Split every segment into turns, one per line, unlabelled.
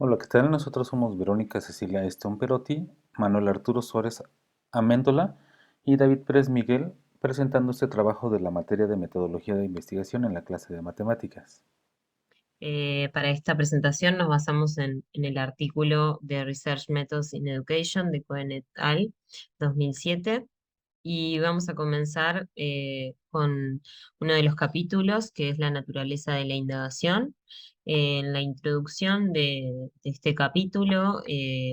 Hola, ¿qué tal? Nosotros somos Verónica Cecilia Stone Perotti, Manuel Arturo Suárez Améndola y David Pérez Miguel, presentando este trabajo de la materia de metodología de investigación en la clase de matemáticas.
Para esta presentación nos basamos en el artículo de Research Methods in Education de Cohen et al. 2007 y vamos a comenzar con uno de los capítulos que es la naturaleza de la indagación. En la introducción de este capítulo,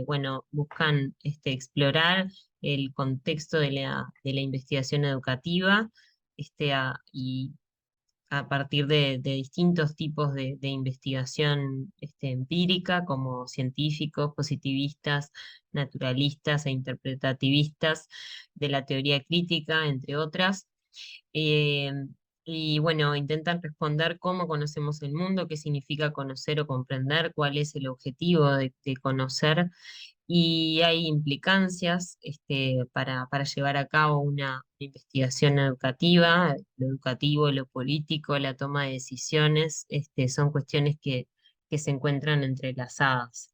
bueno, buscan explorar el contexto de la investigación educativa y a partir de distintos tipos de investigación empírica, como científicos, positivistas, naturalistas e interpretativistas, de la teoría crítica, entre otras. Eh, y bueno, intentan responder cómo conocemos el mundo, qué significa conocer o comprender, cuál es el objetivo de conocer, y hay implicancias para llevar a cabo una investigación educativa. Lo educativo, lo político, la toma de decisiones, son cuestiones que se encuentran entrelazadas.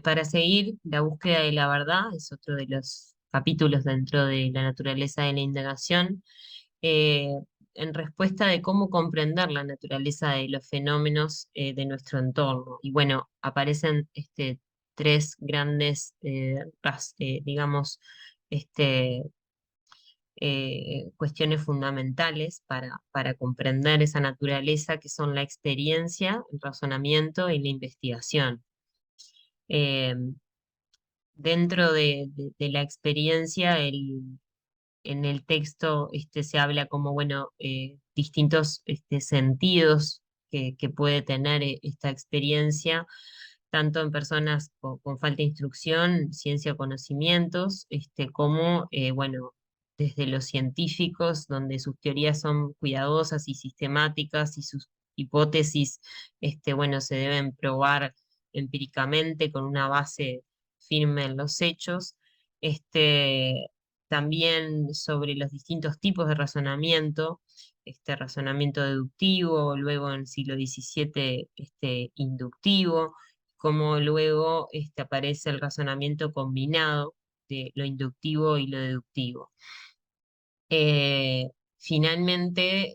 Para seguir, la búsqueda de la verdad es otro de los capítulos dentro de la naturaleza de la indagación, eh, en respuesta de cómo comprender la naturaleza de los fenómenos de nuestro entorno. Y bueno, aparecen tres grandes, digamos, este, cuestiones fundamentales para comprender esa naturaleza, que son la experiencia, el razonamiento y la investigación. Eh, Dentro de la experiencia, en el texto se habla como, bueno, distintos sentidos que puede tener esta experiencia, tanto en personas con falta de instrucción, ciencia o conocimientos, como, bueno, desde los científicos, donde sus teorías son cuidadosas y sistemáticas y sus hipótesis, bueno, se deben probar empíricamente con una base firme en los hechos. Este, También sobre los distintos tipos de razonamiento, razonamiento deductivo, luego en el siglo XVII inductivo, como luego aparece el razonamiento combinado de lo inductivo y lo deductivo. Eh, Finalmente,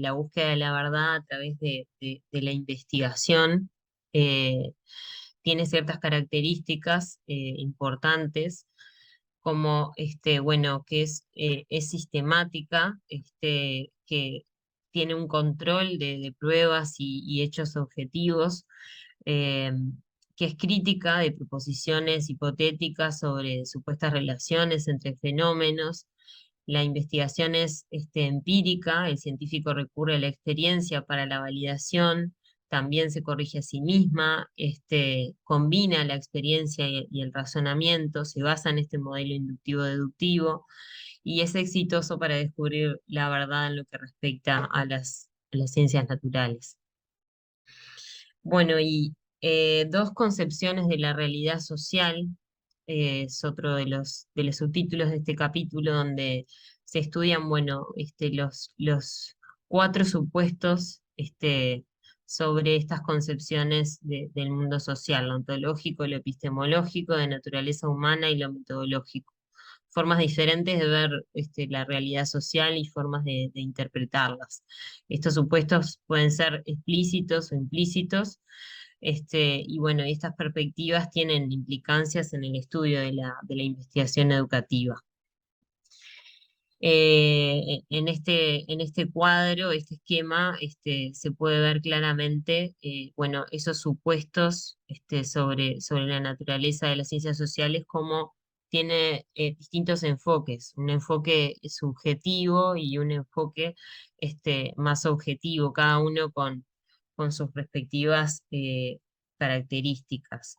la búsqueda de la verdad a través de la investigación eh, tiene ciertas características importantes, como bueno, que es sistemática, que tiene un control de pruebas y hechos objetivos, eh, que es crítica de proposiciones hipotéticas sobre supuestas relaciones entre fenómenos. La investigación es empírica, el científico recurre a la experiencia para la validación, también se corrige a sí misma, combina la experiencia y el razonamiento, se basa en este modelo inductivo-deductivo y es exitoso para descubrir la verdad en lo que respecta a las ciencias naturales. Bueno, y dos concepciones de la realidad social es otro de los subtítulos de este capítulo, donde se estudian, bueno, los cuatro supuestos sobre estas concepciones del mundo social: lo ontológico, lo epistemológico, de naturaleza humana y lo metodológico. Formas diferentes de ver la realidad social y formas de interpretarlas. Estos supuestos pueden ser explícitos o implícitos, y bueno, y estas perspectivas tienen implicancias en el estudio de la investigación educativa. En este cuadro, este esquema, se puede ver claramente, bueno, esos supuestos sobre la naturaleza de las ciencias sociales, como tiene distintos enfoques: un enfoque subjetivo y un enfoque más objetivo, cada uno con sus respectivas características.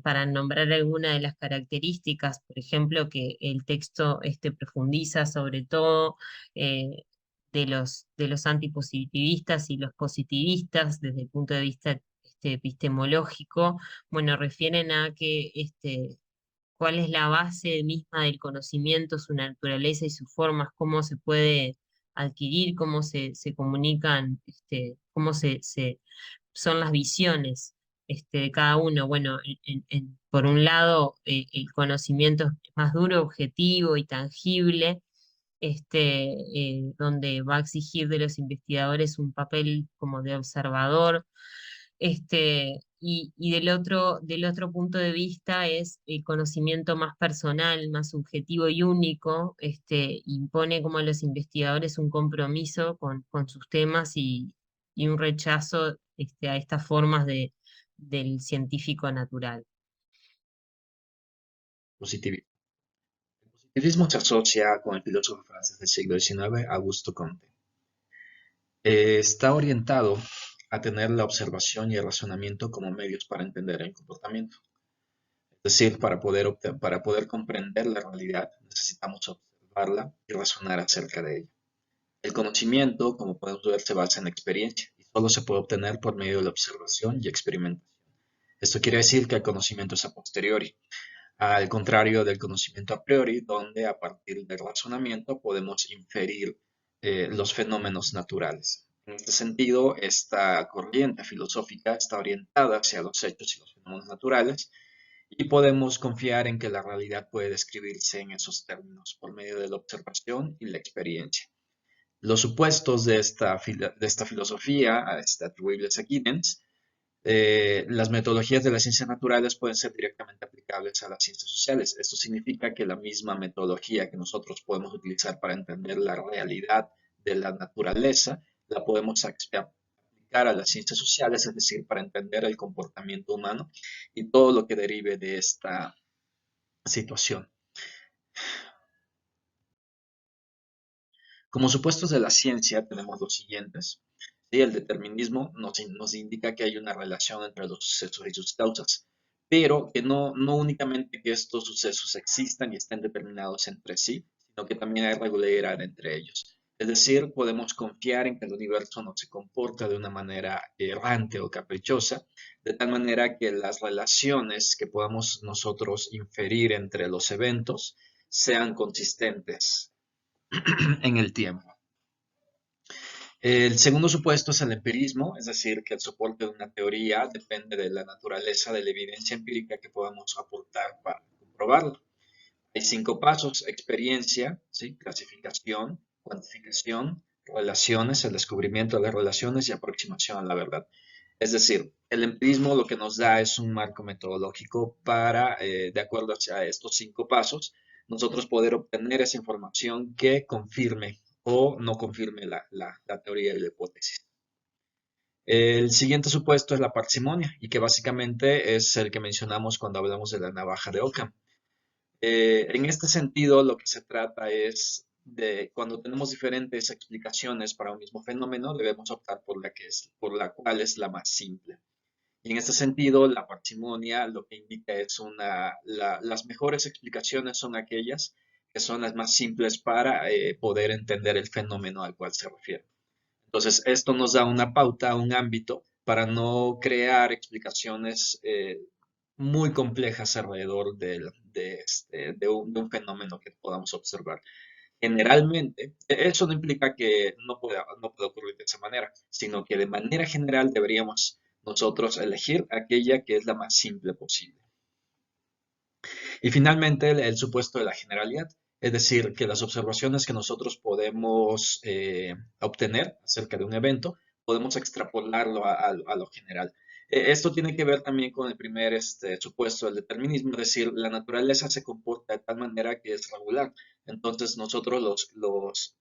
Para nombrar alguna de las características, por ejemplo, que el texto profundiza sobre todo de los antipositivistas y los positivistas desde el punto de vista epistemológico. Bueno, refieren a que cuál es la base misma del conocimiento, su naturaleza y sus formas, cómo se puede adquirir, cómo se comunican, cómo son las visiones de cada uno. Bueno, por un lado, el conocimiento es más duro, objetivo y tangible, donde va a exigir de los investigadores un papel como de observador, y del otro punto de vista es el conocimiento más personal, más subjetivo y único, impone como a los investigadores un compromiso con sus temas y un rechazo, a estas formas del científico natural.
Positivismo. El positivismo se asocia con el filósofo francés del siglo XIX, Auguste Comte. Está orientado a tener la observación y el razonamiento como medios para entender el comportamiento. Es decir, para poder comprender la realidad necesitamos observarla y razonar acerca de ella. El conocimiento, como podemos ver, se basa en experiencia y solo se puede obtener por medio de la observación y experimentación. Esto quiere decir que el conocimiento es a posteriori, al contrario del conocimiento a priori, donde a partir del razonamiento podemos inferir los fenómenos naturales. En este sentido, esta corriente filosófica está orientada hacia los hechos y los fenómenos naturales y podemos confiar en que la realidad puede describirse en esos términos por medio de la observación y la experiencia. Los supuestos de esta filosofía atribuibles a Giddens. Las metodologías de las ciencias naturales pueden ser directamente aplicables a las ciencias sociales. Esto significa que la misma metodología que nosotros podemos utilizar para entender la realidad de la naturaleza, la podemos aplicar a las ciencias sociales, es decir, para entender el comportamiento humano y todo lo que derive de esta situación. Como supuestos de la ciencia tenemos los siguientes. Sí, el determinismo nos indica que hay una relación entre los sucesos y sus causas, pero que no únicamente que estos sucesos existan y estén determinados entre sí, sino que también hay regularidad entre ellos. Es decir, podemos confiar en que el universo no se comporta de una manera errante o caprichosa, de tal manera que las relaciones que podamos nosotros inferir entre los eventos sean consistentes en el tiempo. El segundo supuesto es el empirismo, es decir, que el soporte de una teoría depende de la naturaleza de la evidencia empírica que podamos aportar para comprobarlo. Hay 5 pasos: experiencia, ¿sí? Clasificación, cuantificación, relaciones, el descubrimiento de las relaciones y aproximación a la verdad. Es decir, el empirismo lo que nos da es un marco metodológico para, de acuerdo a estos 5 pasos, nosotros poder obtener esa información que confirme o no confirme la teoría y la hipótesis. El siguiente supuesto es la parsimonia y que básicamente es el que mencionamos cuando hablamos de la navaja de Occam. En este sentido, lo que se trata es de cuando tenemos diferentes explicaciones para un mismo fenómeno, debemos optar por la cual es la más simple. Y en este sentido, la parsimonia lo que indica es las mejores explicaciones son aquellas que son las más simples para poder entender el fenómeno al cual se refiere. Entonces, esto nos da una pauta, un ámbito para no crear explicaciones muy complejas alrededor de un fenómeno que podamos observar. Generalmente, eso no implica que no pueda ocurrir de esa manera, sino que de manera general deberíamos nosotros elegir aquella que es la más simple posible. Y finalmente, el supuesto de la generalidad, es decir, que las observaciones que nosotros podemos obtener acerca de un evento, podemos extrapolarlo a lo general. Esto tiene que ver también con el primer supuesto del determinismo, es decir, la naturaleza se comporta de tal manera que es regular. Entonces, nosotros los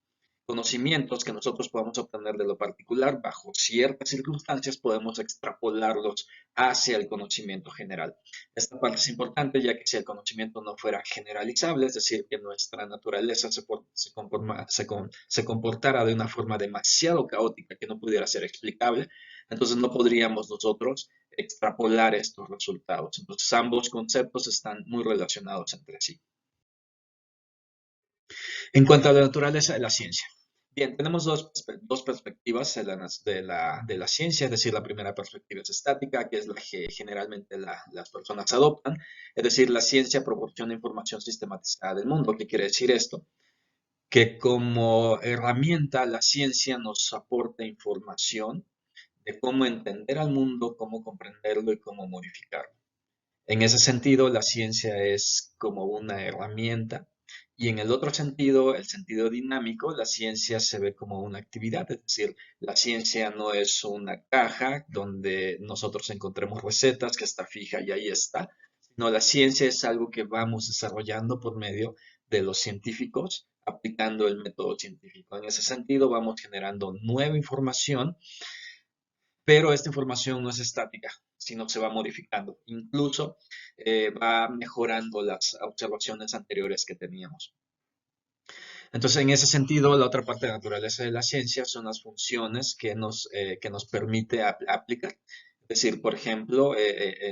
conocimientos que nosotros podemos obtener de lo particular bajo ciertas circunstancias podemos extrapolarlos hacia el conocimiento general. Esta parte es importante ya que si el conocimiento no fuera generalizable, es decir, que nuestra naturaleza se comportara de una forma demasiado caótica que no pudiera ser explicable, entonces no podríamos nosotros extrapolar estos resultados. Entonces ambos conceptos están muy relacionados entre sí. En cuanto a la naturaleza de la ciencia. Bien, tenemos dos perspectivas de la ciencia, es decir, la primera perspectiva es estática, que es la que generalmente las personas adoptan, es decir, la ciencia proporciona información sistematizada del mundo. ¿Qué quiere decir esto? Que como herramienta la ciencia nos aporta información de cómo entender al mundo, cómo comprenderlo y cómo modificarlo. En ese sentido, la ciencia es como una herramienta y en el otro sentido, el sentido dinámico, la ciencia se ve como una actividad, es decir, la ciencia no es una caja donde nosotros encontremos recetas que está fija y ahí está, sino la ciencia es algo que vamos desarrollando por medio de los científicos aplicando el método científico. En ese sentido, vamos generando nueva información, pero esta información no es estática, sino se va modificando. Incluso va mejorando las observaciones anteriores que teníamos. Entonces, en ese sentido, la otra parte de la naturaleza de la ciencia son las funciones que nos permite aplicar. Es decir, por ejemplo,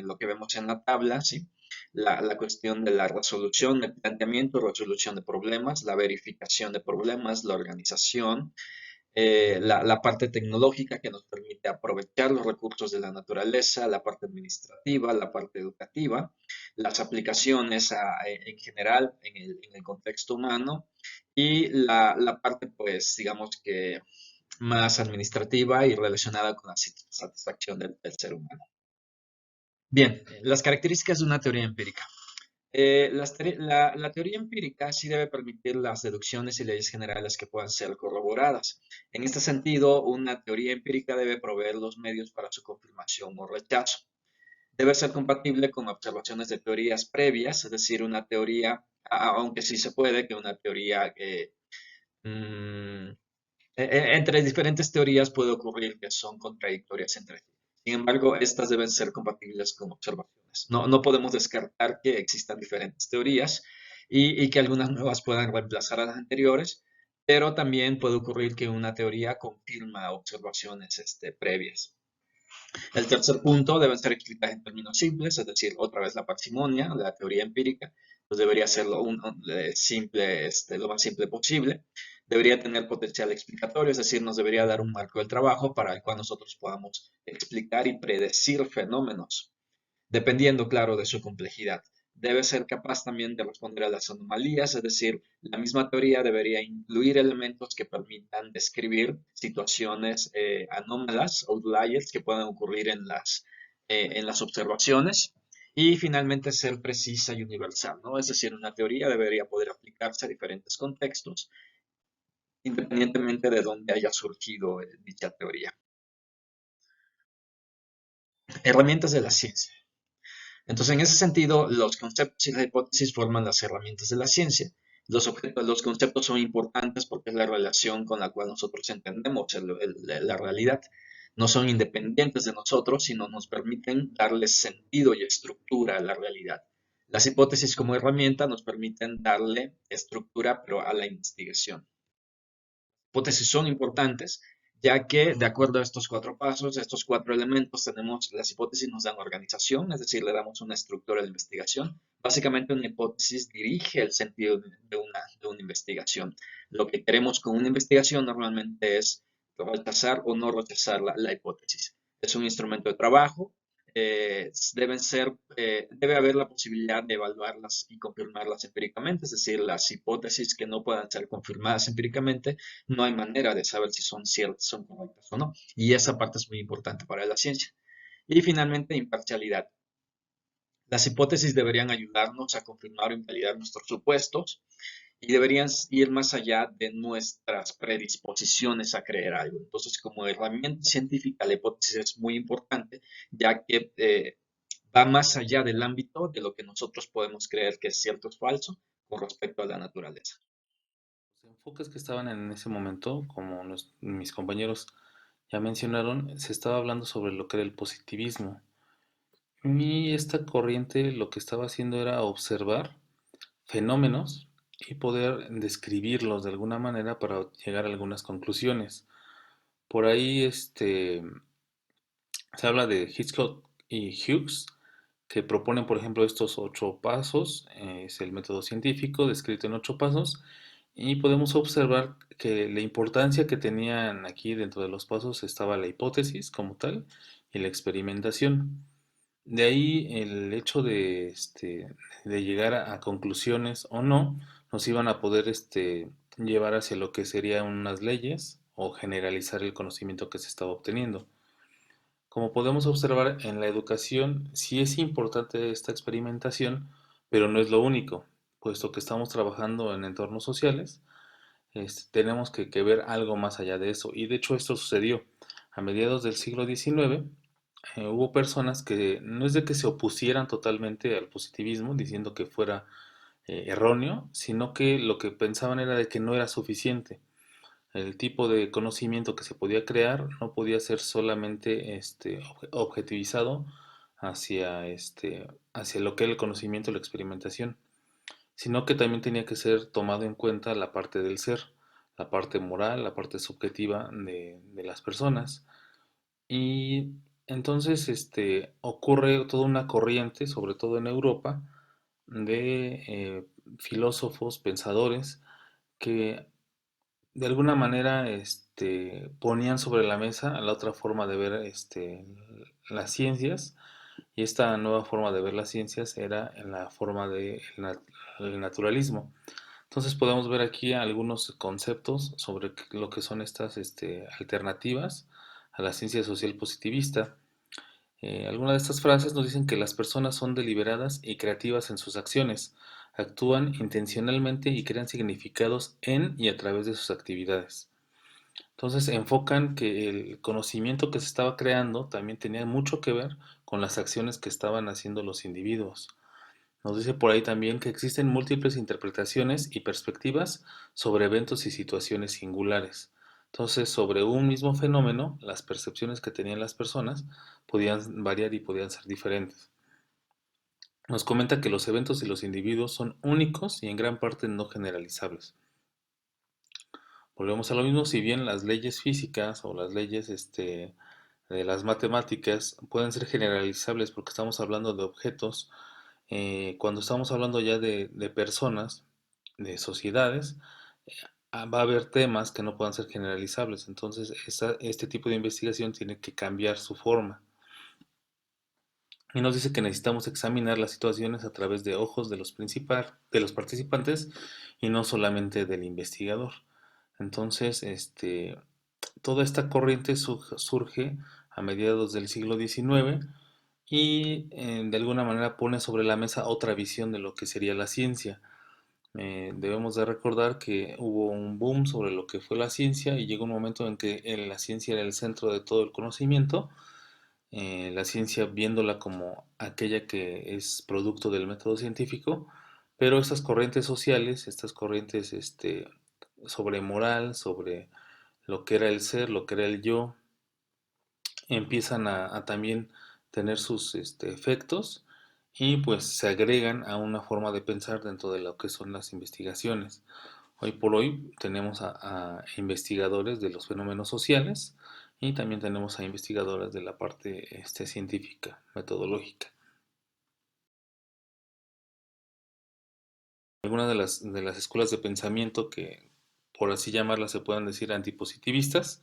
lo que vemos en la tabla, ¿sí? La cuestión de la resolución, el planteamiento, resolución de problemas, la verificación de problemas, la organización, la parte tecnológica que nos permite aprovechar los recursos de la naturaleza, la parte administrativa, la parte educativa, las aplicaciones en general en el contexto humano y la parte, pues, digamos que más administrativa y relacionada con la satisfacción del ser humano. Bien, las características de una teoría empírica. La teoría empírica sí debe permitir las deducciones y leyes generales que puedan ser corroboradas. En este sentido, una teoría empírica debe proveer los medios para su confirmación o rechazo. Debe ser compatible con observaciones de teorías previas, es decir, una teoría, aunque sí se puede que una teoría mm, entre diferentes teorías puede ocurrir que son contradictorias entre sí. Sin embargo, estas deben ser compatibles con observaciones. No podemos descartar que existan diferentes teorías y que algunas nuevas puedan reemplazar a las anteriores, pero también puede ocurrir que una teoría confirma observaciones previas. El tercer punto deben ser explicadas en términos simples, es decir, otra vez la parsimonia, la teoría empírica, pues debería ser simple, lo más simple posible. Debería tener potencial explicatorio, es decir, nos debería dar un marco del trabajo para el cual nosotros podamos explicar y predecir fenómenos dependiendo, claro, de su complejidad. Debe ser capaz también de responder a las anomalías, es decir, la misma teoría debería incluir elementos que permitan describir situaciones anómalas, outliers, que puedan ocurrir en las observaciones. Y finalmente ser precisa y universal, ¿no? Es decir, una teoría debería poder aplicarse a diferentes contextos, independientemente de dónde haya surgido dicha teoría. Herramientas de la ciencia. Entonces, en ese sentido, los conceptos y las hipótesis forman las herramientas de la ciencia. Los conceptos son importantes porque es la relación con la cual nosotros entendemos la realidad. No son independientes de nosotros, sino nos permiten darle sentido y estructura a la realidad. Las hipótesis como herramienta nos permiten darle estructura, pero a la investigación. Hipótesis son importantes, ya que de acuerdo a estos cuatro pasos, estos cuatro elementos, tenemos las hipótesis nos dan organización, es decir, le damos una estructura a la investigación. Básicamente una hipótesis dirige el sentido de una investigación. Lo que queremos con una investigación normalmente es rechazar o no rechazar la hipótesis. Es un instrumento de trabajo, debe haber la posibilidad de evaluarlas y confirmarlas empíricamente, es decir, las hipótesis que no puedan ser confirmadas empíricamente, no hay manera de saber si son ciertas, son correctas o no. Y esa parte es muy importante para la ciencia. Y finalmente, imparcialidad. Las hipótesis deberían ayudarnos a confirmar o invalidar nuestros supuestos y deberían ir más allá de nuestras predisposiciones a creer algo. Entonces, como herramienta científica, la hipótesis es muy importante, ya que va más allá del ámbito de lo que nosotros podemos creer que es cierto o falso con respecto a la naturaleza.
Los enfoques que estaban en ese momento, como mis compañeros ya mencionaron, se estaba hablando sobre lo que era el positivismo. Y esta corriente lo que estaba haciendo era observar fenómenos y poder describirlos de alguna manera para llegar a algunas conclusiones. Por ahí se habla de Hitchcock y Hughes, que proponen, por ejemplo, estos 8 pasos. Es el método científico descrito en 8 pasos. Y podemos observar que la importancia que tenían aquí dentro de los pasos estaba la hipótesis como tal y la experimentación. De ahí el hecho de llegar a conclusiones o no, nos iban a poder llevar hacia lo que serían unas leyes o generalizar el conocimiento que se estaba obteniendo. Como podemos observar en la educación, sí es importante esta experimentación, pero no es lo único, puesto que estamos trabajando en entornos sociales, tenemos que ver algo más allá de eso. Y de hecho esto sucedió a mediados del siglo XIX. Hubo personas que no es de que se opusieran totalmente al positivismo, diciendo que fuera erróneo, sino que lo que pensaban era de que no era suficiente. El tipo de conocimiento que se podía crear no podía ser solamente objetivizado hacia lo que era el conocimiento y la experimentación, sino que también tenía que ser tomado en cuenta la parte del ser, la parte moral, la parte subjetiva de las personas. Y entonces ocurre toda una corriente, sobre todo en Europa, de filósofos, pensadores, que de alguna manera ponían sobre la mesa la otra forma de ver las ciencias, y esta nueva forma de ver las ciencias era en la forma del naturalismo. Entonces podemos ver aquí algunos conceptos sobre lo que son estas alternativas a la ciencia social positivista. Algunas de estas frases nos dicen que las personas son deliberadas y creativas en sus acciones, actúan intencionalmente y crean significados en y a través de sus actividades. Entonces enfocan que el conocimiento que se estaba creando también tenía mucho que ver con las acciones que estaban haciendo los individuos. Nos dice por ahí también que existen múltiples interpretaciones y perspectivas sobre eventos y situaciones singulares. Entonces, sobre un mismo fenómeno, las percepciones que tenían las personas podían variar y podían ser diferentes. Nos comenta que los eventos y los individuos son únicos y en gran parte no generalizables. Volvemos a lo mismo, si bien las leyes físicas o las leyes de las matemáticas pueden ser generalizables porque estamos hablando de objetos, cuando estamos hablando ya de personas, de sociedades, va a haber temas que no puedan ser generalizables. Entonces, este tipo de investigación tiene que cambiar su forma. Y nos dice que necesitamos examinar las situaciones a través de ojos de los participantes y no solamente del investigador. Entonces, toda esta corriente surge a mediados del siglo XIX y de alguna manera pone sobre la mesa otra visión de lo que sería la ciencia. Debemos de recordar que hubo un boom sobre lo que fue la ciencia y llegó un momento en que la ciencia era el centro de todo el conocimiento, la ciencia viéndola como aquella que es producto del método científico, pero estas corrientes sociales, estas corrientes sobre moral, sobre lo que era el ser, lo que era el yo, empiezan a también tener sus efectos y pues se agregan a una forma de pensar dentro de lo que son las investigaciones. Hoy por hoy tenemos a investigadores de los fenómenos sociales y también tenemos a investigadores de la parte científica, metodológica. Algunas de las escuelas de pensamiento que, por así llamarlas, se pueden decir antipositivistas,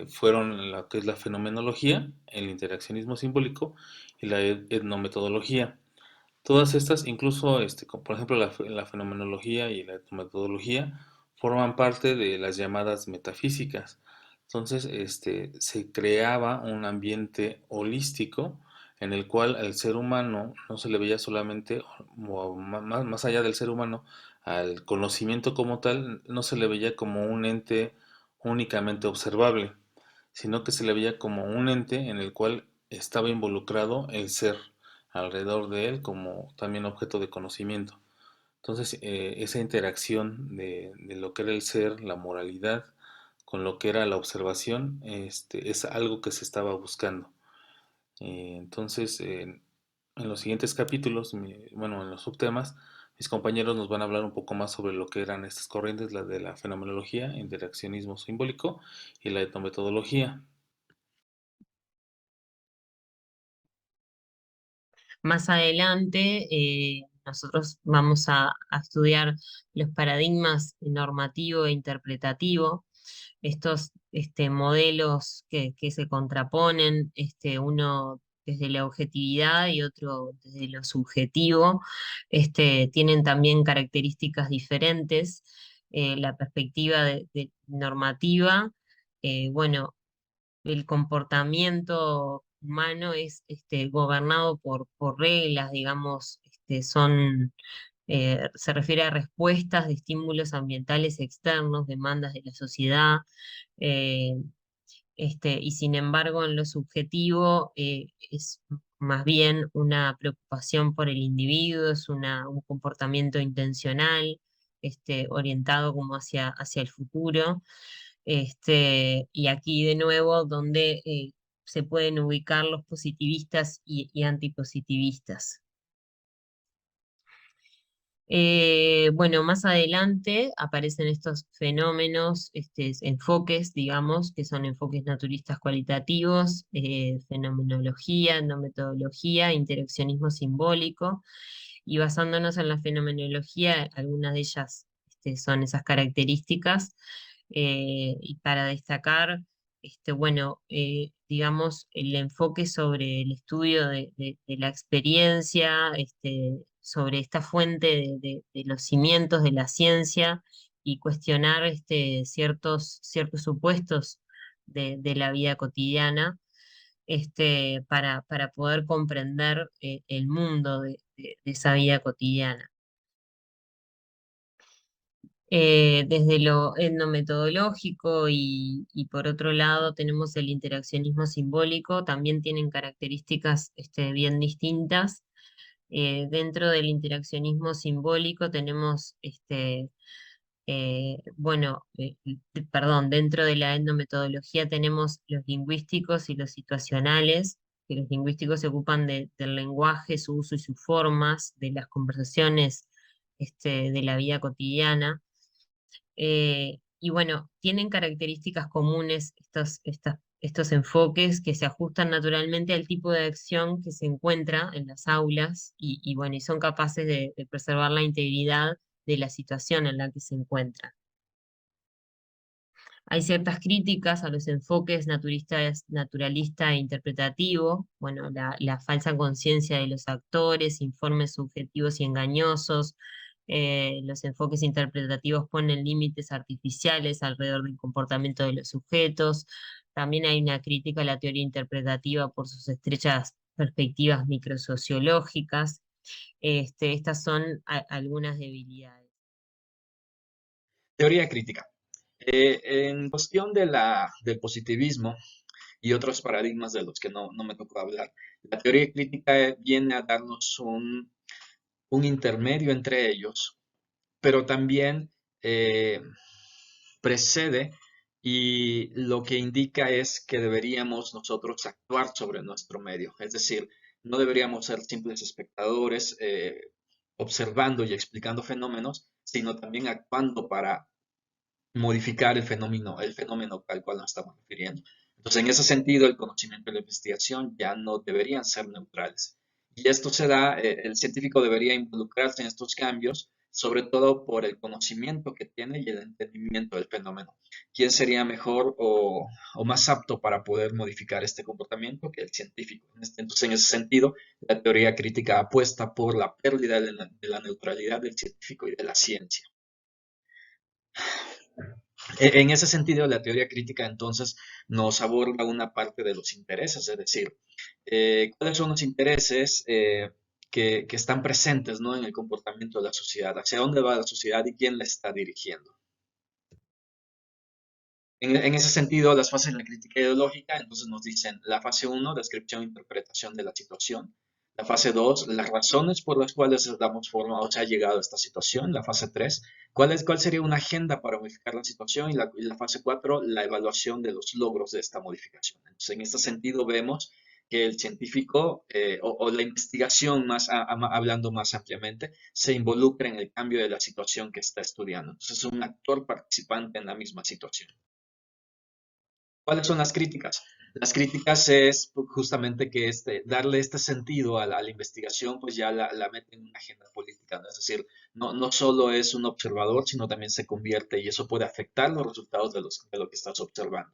fueron lo que es la fenomenología, el interaccionismo simbólico y la etnometodología. Todas estas, incluso, por ejemplo, la fenomenología y la etnometodología, forman parte de las llamadas metafísicas. Entonces, se creaba un ambiente holístico en el cual al ser humano no se le veía solamente, o más allá del ser humano, al conocimiento como tal, no se le veía como un ente únicamente observable, sino que se le veía como un ente en el cual estaba involucrado el ser alrededor de él como también objeto de conocimiento. Entonces, esa interacción de lo que era el ser, la moralidad, con lo que era la observación, es algo que se estaba buscando. Entonces, en los siguientes capítulos, bueno, en los subtemas, mis compañeros nos van a hablar un poco más sobre lo que eran estas corrientes, la de la fenomenología, interaccionismo simbólico y la etnometodología.
Más adelante, nosotros vamos a estudiar los paradigmas normativo e interpretativo, estos modelos que se contraponen, uno desde la objetividad y otro desde lo subjetivo, tienen también características diferentes. La perspectiva de normativa, bueno, el comportamiento humano es gobernado por reglas, digamos, se refiere a respuestas de estímulos ambientales externos, demandas de la sociedad, eh, y sin embargo en lo subjetivo es más bien una preocupación por el individuo, es un comportamiento intencional, orientado como hacia el futuro. Y aquí de nuevo donde se pueden ubicar los positivistas y antipositivistas. Bueno, más adelante aparecen estos fenómenos, enfoques, digamos, que son enfoques naturistas cualitativos, fenomenología, etnometodología, interaccionismo simbólico, y basándonos en la fenomenología, algunas de ellas son esas características, y para destacar, bueno, digamos, el enfoque sobre el estudio de la experiencia, sobre esta fuente de los cimientos de la ciencia y cuestionar ciertos supuestos de la vida cotidiana, para poder comprender el mundo de esa vida cotidiana. Desde lo etnometodológico y por otro lado tenemos el interaccionismo simbólico, también tienen características bien distintas. Dentro del interaccionismo simbólico tenemos, perdón, dentro de la etnometodología tenemos los lingüísticos y los situacionales, que los lingüísticos se ocupan del lenguaje, su uso y sus formas, de las conversaciones, de la vida cotidiana. Y bueno, tienen características comunes estos enfoques que se ajustan naturalmente al tipo de acción que se encuentra en las aulas y bueno, y son capaces de preservar la integridad de la situación en la que se encuentran. Hay ciertas críticas a los enfoques naturistas, naturalista e interpretativo, bueno, la falsa conciencia de los actores, informes subjetivos y engañosos. Los enfoques interpretativos ponen límites artificiales alrededor del comportamiento de los sujetos. También hay una crítica a la teoría interpretativa por sus estrechas perspectivas microsociológicas. Estas son algunas debilidades.
Teoría crítica. En cuestión del positivismo y otros paradigmas de los que no me tocó hablar, la teoría crítica viene a darnos un intermedio entre ellos, pero también eh, precede y lo que indica es que deberíamos nosotros actuar sobre nuestro medio, es decir, no deberíamos ser simples espectadores observando y explicando fenómenos, sino también actuando para modificar el fenómeno al cual nos estamos refiriendo. Entonces, en ese sentido, el conocimiento y la investigación ya no deberían ser neutrales. Y esto se da, el científico debería involucrarse en estos cambios, sobre todo por el conocimiento que tiene y el entendimiento del fenómeno. ¿Quién sería mejor o más apto para poder modificar este comportamiento que el científico? Entonces, en ese sentido, la teoría crítica apuesta por la pérdida de la neutralidad del científico y de la ciencia. En ese sentido, la teoría crítica entonces nos aborda una parte de los intereses, es decir, cuáles son los intereses que están presentes, ¿no?, en el comportamiento de la sociedad, hacia dónde va la sociedad y quién la está dirigiendo. En ese sentido, las fases de la crítica ideológica entonces nos dicen la fase 1, descripción e interpretación de la situación. La fase 2, las razones por las cuales damos forma o se ha llegado a esta situación. La fase 3, cuál sería una agenda para modificar la situación. Y la fase 4, la evaluación de los logros de esta modificación. Entonces, en este sentido vemos que el científico o la investigación, hablando más ampliamente, se involucra en el cambio de la situación que está estudiando. Entonces, es un actor participante en la misma situación. ¿Cuáles son las críticas? Las críticas es justamente que darle este sentido a la investigación, pues ya la mete en una agenda política, ¿no? Es decir, no solo es un observador, sino también se convierte y eso puede afectar los resultados de lo que estás observando.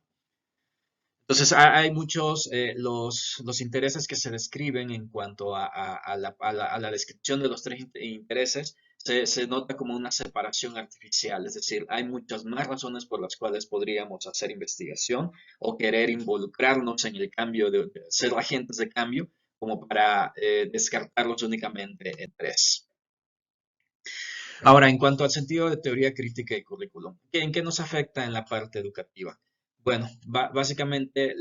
Entonces, hay muchos, los intereses que se describen en cuanto a la descripción de los tres intereses se nota como una separación artificial, es decir, hay muchas más razones por las cuales podríamos hacer investigación o querer involucrarnos en el cambio, de ser agentes de cambio, como para descartarlos únicamente en tres. Ahora, en cuanto al sentido de teoría crítica y currículum, ¿en qué nos afecta en la parte educativa? Bueno, básicamente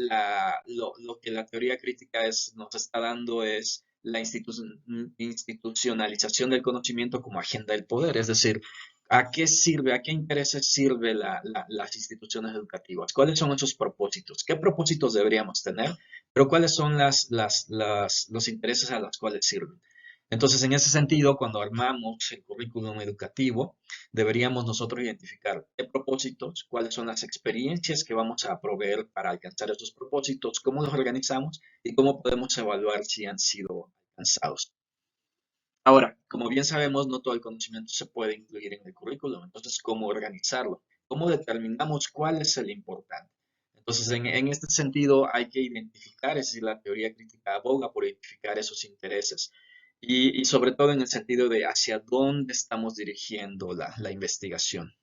lo que la teoría crítica nos está dando es la institucionalización del conocimiento como agenda del poder, es decir, ¿a qué sirve, a qué intereses sirve las instituciones educativas? ¿Cuáles son esos propósitos? ¿Qué propósitos deberíamos tener? Pero ¿cuáles son los intereses a los cuales sirven? Entonces, en ese sentido, cuando armamos el currículum educativo, deberíamos nosotros identificar qué propósitos, cuáles son las experiencias que vamos a proveer para alcanzar esos propósitos, cómo los organizamos y cómo podemos evaluar si han sido alcanzados. Ahora, como bien sabemos, no todo el conocimiento se puede incluir en el currículum. Entonces, ¿cómo organizarlo? ¿Cómo determinamos cuál es el importante? Entonces, en este sentido, hay que identificar, es decir, la teoría crítica aboga por identificar esos intereses y sobre todo en el sentido de hacia dónde estamos dirigiendo la investigación.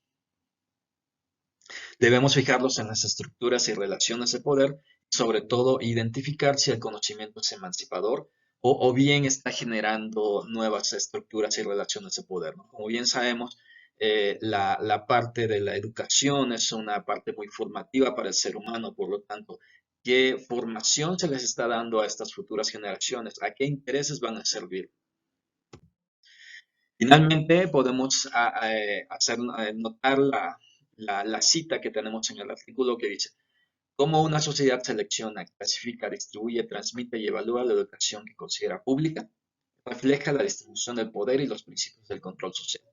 Debemos fijarnos en las estructuras y relaciones de poder, sobre todo identificar si el conocimiento es emancipador o bien está generando nuevas estructuras y relaciones de poder, ¿no? Como bien sabemos, la parte de la educación es una parte muy formativa para el ser humano, por lo tanto, ¿qué formación se les está dando a estas futuras generaciones? ¿A qué intereses van a servir? Finalmente, podemos hacer notar la cita que tenemos en el artículo que dice, cómo una sociedad selecciona, clasifica, distribuye, transmite y evalúa la educación que considera pública, refleja la distribución del poder y los principios del control social.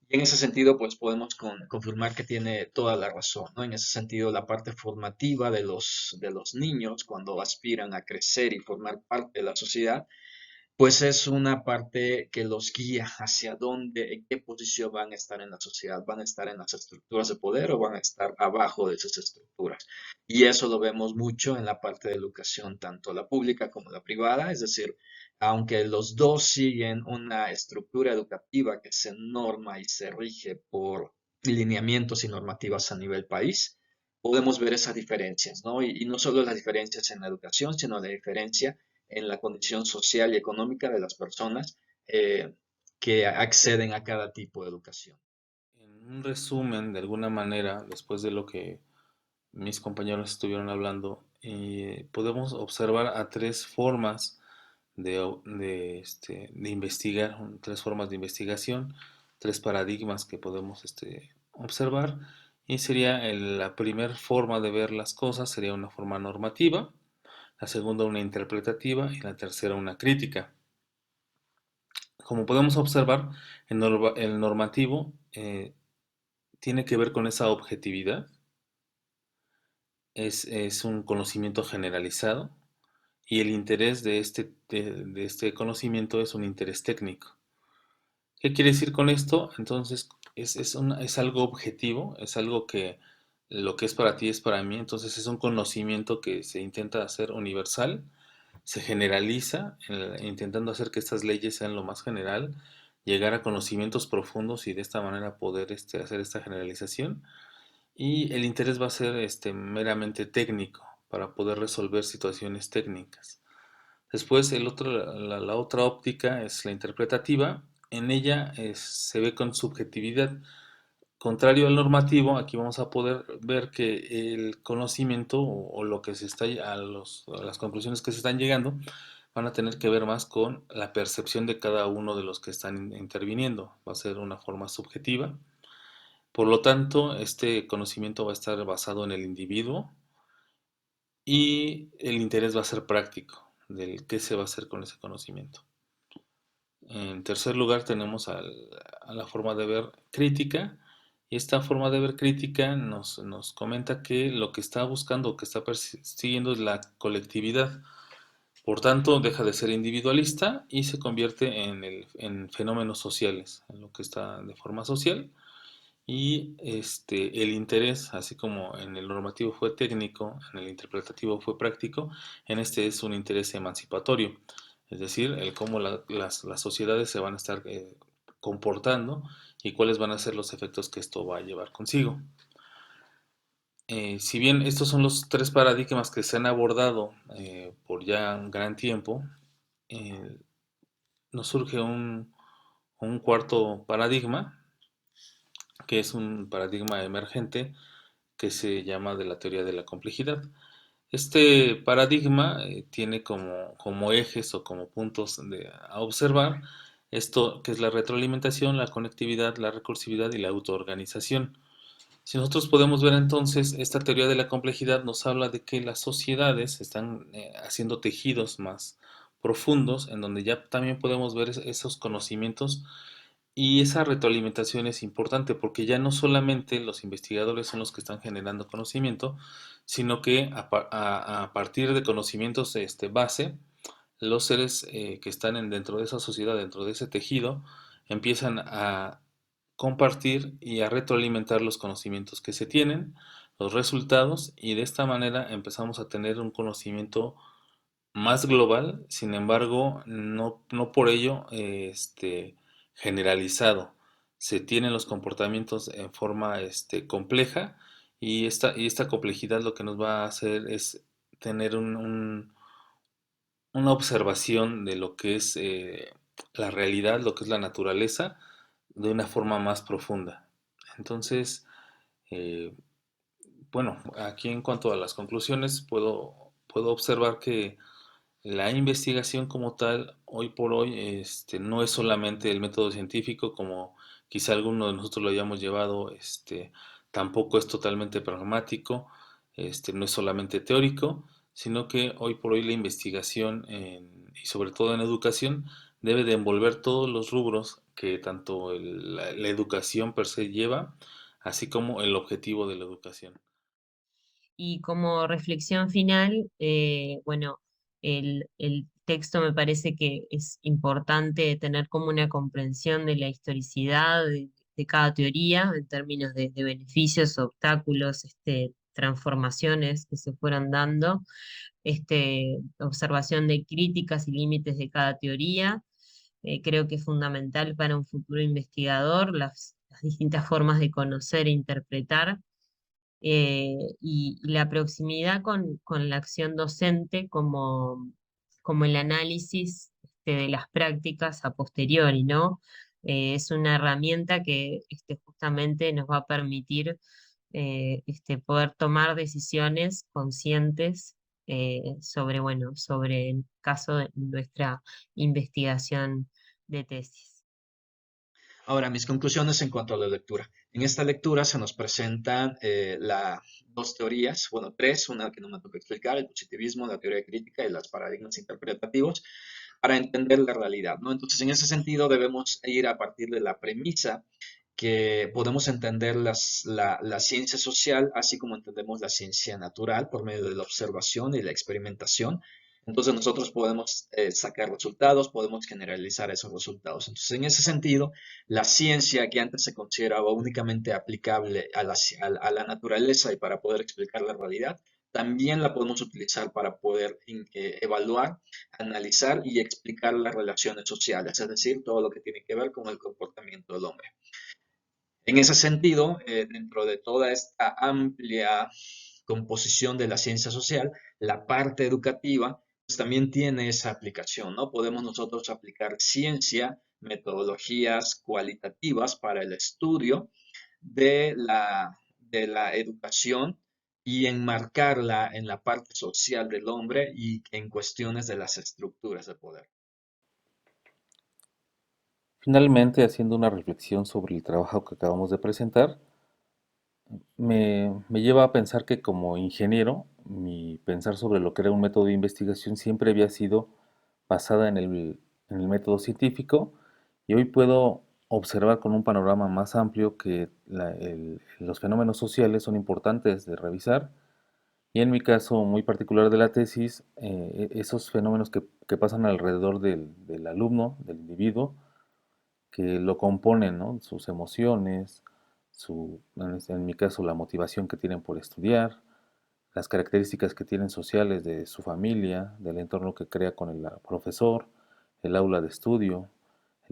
Y en ese sentido, pues podemos confirmar que tiene toda la razón, ¿no? En ese sentido, la parte formativa de los niños, cuando aspiran a crecer y formar parte de la sociedad, pues es una parte que los guía hacia dónde, en qué posición van a estar en la sociedad, van a estar en las estructuras de poder o van a estar abajo de esas estructuras. Y eso lo vemos mucho en la parte de educación, tanto la pública como la privada, es decir, aunque los dos siguen una estructura educativa que se norma y se rige por lineamientos y normativas a nivel país, podemos ver esas diferencias, ¿no? Y no solo las diferencias en la educación, sino la diferencia en la condición social y económica de las personas que acceden a cada tipo de educación.
En un resumen, de alguna manera, después de lo que mis compañeros estuvieron hablando, podemos observar a tres formas de investigar, tres formas de investigación, tres paradigmas que podemos observar. Y sería la primera forma de ver las cosas, sería una forma normativa, la segunda una interpretativa y la tercera una crítica. Como podemos observar, el normativo tiene que ver con esa objetividad, es un conocimiento generalizado y el interés de este conocimiento es un interés técnico. ¿Qué quiere decir con esto? Entonces, es algo objetivo, es algo que lo que es para ti es para mí, entonces es un conocimiento que se intenta hacer universal, se generaliza, intentando hacer que estas leyes sean lo más general, llegar a conocimientos profundos y de esta manera poder hacer esta generalización. Y el interés va a ser meramente técnico para poder resolver situaciones técnicas. Después la otra óptica es la interpretativa. En ella se ve con subjetividad. Contrario al normativo, aquí vamos a poder ver que el conocimiento o lo que se está a las conclusiones que se están llegando van a tener que ver más con la percepción de cada uno de los que están interviniendo. Va a ser una forma subjetiva. Por lo tanto, este conocimiento va a estar basado en el individuo y el interés va a ser práctico del qué se va a hacer con ese conocimiento. En tercer lugar tenemos a la forma de ver crítica, y esta forma de ver crítica nos comenta que lo que está buscando, que está persiguiendo es la colectividad. Por tanto, deja de ser individualista y se convierte en fenómenos sociales, en lo que está de forma social. Y el interés, así como en el normativo fue técnico, en el interpretativo fue práctico, en este es un interés emancipatorio, es decir, el cómo las sociedades se van a estar comportando y cuáles van a ser los efectos que esto va a llevar consigo. Si bien estos son los tres paradigmas que se han abordado por ya un gran tiempo, eh, nos surge un cuarto paradigma, que es un paradigma emergente que se llama de la teoría de la complejidad. Este paradigma tiene como ejes o como puntos a observar esto que es la retroalimentación, la conectividad, la recursividad y la autoorganización. Si nosotros podemos ver entonces, esta teoría de la complejidad nos habla de que las sociedades están haciendo tejidos más profundos, en donde ya también podemos ver esos conocimientos y esa retroalimentación es importante porque ya no solamente los investigadores son los que están generando conocimiento, sino que a partir de conocimientos base, los seres que están dentro de esa sociedad, dentro de ese tejido, empiezan a compartir y a retroalimentar los conocimientos que se tienen, los resultados, y de esta manera empezamos a tener un conocimiento más global, sin embargo, no por ello generalizado. Se tienen los comportamientos en forma compleja y esta complejidad lo que nos va a hacer es tener una observación de lo que es la realidad, lo que es la naturaleza, de una forma más profunda. Entonces, eh, bueno, aquí en cuanto a las conclusiones, puedo observar que la investigación como tal, hoy por hoy, no es solamente el método científico, como quizá alguno de nosotros lo hayamos llevado, tampoco es totalmente pragmático, no es solamente teórico, sino que hoy por hoy la investigación, y sobre todo en educación, debe de envolver todos los rubros que tanto la educación per se lleva, así como el objetivo de la educación.
Y como reflexión final, bueno, el texto me parece que es importante tener como una comprensión de la historicidad de cada teoría en términos de beneficios, obstáculos, transformaciones que se fueron dando, observación de críticas y límites de cada teoría. Creo que es fundamental para un futuro investigador las distintas formas de conocer e interpretar, y la proximidad con la acción docente como el análisis de las prácticas a posteriori, ¿no? Es una herramienta que justamente nos va a permitir poder tomar decisiones conscientes sobre, bueno, sobre el caso de nuestra investigación de tesis.
Ahora, mis conclusiones en cuanto a la lectura. En esta lectura se nos presentan dos teorías, bueno, tres, una que no me toca explicar, el positivismo, la teoría crítica y los paradigmas interpretativos, para entender la realidad, ¿no? Entonces, en ese sentido, debemos ir a partir de la premisa que podemos entender la ciencia social así como entendemos la ciencia natural por medio de la observación y la experimentación. Entonces nosotros podemos sacar resultados, podemos generalizar esos resultados. Entonces, en ese sentido, la ciencia que antes se consideraba únicamente aplicable a la naturaleza y para poder explicar la realidad, también la podemos utilizar para poder evaluar, analizar y explicar las relaciones sociales, es decir, todo lo que tiene que ver con el comportamiento del hombre. En ese sentido, dentro de toda esta amplia composición de la ciencia social, la parte educativa pues, también tiene esa aplicación, ¿no? Podemos nosotros aplicar ciencia, metodologías cualitativas para el estudio de la educación y enmarcarla en la parte social del hombre y en cuestiones de las estructuras de poder.
Finalmente, haciendo una reflexión sobre el trabajo que acabamos de presentar, me lleva a pensar que como ingeniero, mi pensar sobre lo que era un método de investigación siempre había sido basada en el método científico y hoy puedo observar con un panorama más amplio que los fenómenos sociales son importantes de revisar y en mi caso muy particular de la tesis, esos fenómenos que pasan alrededor del alumno, del individuo, que lo componen, ¿no? Sus emociones, en mi caso la motivación que tienen por estudiar, las características que tienen sociales de su familia, del entorno que crea con el profesor, el aula de estudio,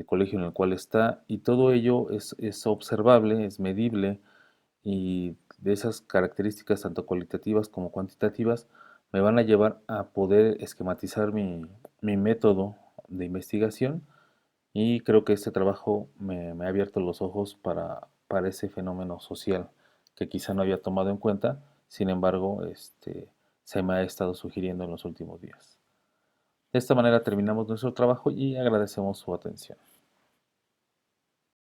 el colegio en el cual está, y todo ello es observable, es medible, y de esas características tanto cualitativas como cuantitativas me van a llevar a poder esquematizar mi método de investigación, y creo que este trabajo me ha abierto los ojos para ese fenómeno social que quizá no había tomado en cuenta, sin embargo, se me ha estado sugiriendo en los últimos días. De esta manera terminamos nuestro trabajo y agradecemos su atención.